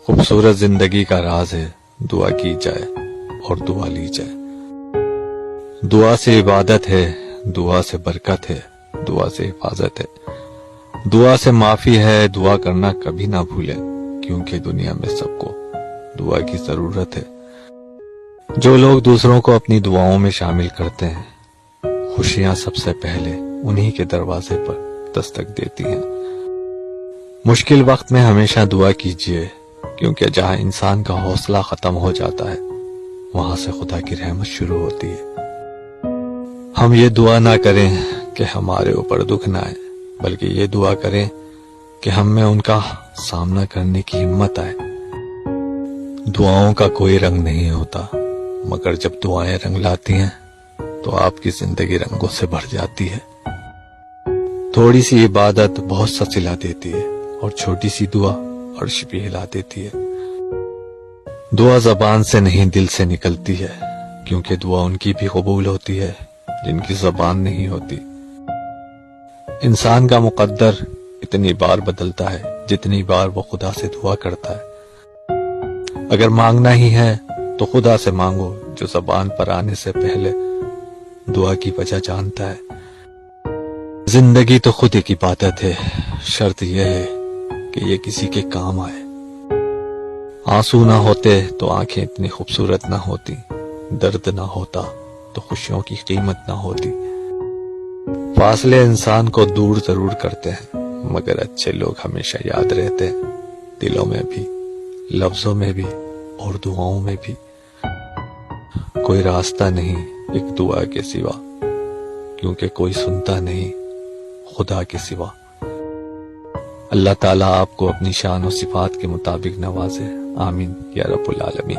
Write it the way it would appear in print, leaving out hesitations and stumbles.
خوبصورت زندگی کا راز ہے دعا کی جائے اور دعا لی جائے. دعا سے عبادت ہے، دعا سے برکت ہے، دعا سے حفاظت ہے، دعا سے معافی ہے. دعا کرنا کبھی نہ بھولیں کیونکہ دنیا میں سب کو دعا کی ضرورت ہے. جو لوگ دوسروں کو اپنی دعاؤں میں شامل کرتے ہیں، خوشیاں سب سے پہلے انہی کے دروازے پر دستک دیتی ہیں. مشکل وقت میں ہمیشہ دعا کیجیے کیونکہ جہاں انسان کا حوصلہ ختم ہو جاتا ہے وہاں سے خدا کی رحمت شروع ہوتی ہے. ہم یہ دعا نہ کریں کہ ہمارے اوپر دکھ نہ آئے، بلکہ یہ دعا کریں کہ ہم میں ان کا سامنا کرنے کی ہمت آئے. دعاؤں کا کوئی رنگ نہیں ہوتا، مگر جب دعائیں رنگ لاتی ہیں تو آپ کی زندگی رنگوں سے بھر جاتی ہے. تھوڑی سی عبادت بہت سا صلہ دیتی ہے اور چھوٹی سی دعا عرش بھی ہلا دیتی ہے. دعا زبان سے نہیں دل سے نکلتی ہے کیونکہ دعا ان کی بھی قبول ہوتی ہے جن کی زبان نہیں ہوتی. انسان کا مقدر اتنی بار بدلتا ہے جتنی بار وہ خدا سے دعا کرتا ہے. اگر مانگنا ہی ہے تو خدا سے مانگو جو زبان پر آنے سے پہلے دعا کی وجہ جانتا ہے. زندگی تو خود ایک عبادت ہے، شرط یہ ہے کہ یہ کسی کے کام آئے. آنسو نہ ہوتے تو آنکھیں اتنی خوبصورت نہ ہوتی، درد نہ ہوتا تو خوشیوں کی قیمت نہ ہوتی. فاصلے انسان کو دور ضرور کرتے ہیں مگر اچھے لوگ ہمیشہ یاد رہتے ہیں، دلوں میں بھی، لفظوں میں بھی اور دعاؤں میں بھی. کوئی راستہ نہیں ایک دعا کے سوا، کیونکہ کوئی سنتا نہیں خدا کے سوا. اللہ تعالیٰ آپ کو اپنی شان و صفات کے مطابق نوازے. آمین یا رب العالمین.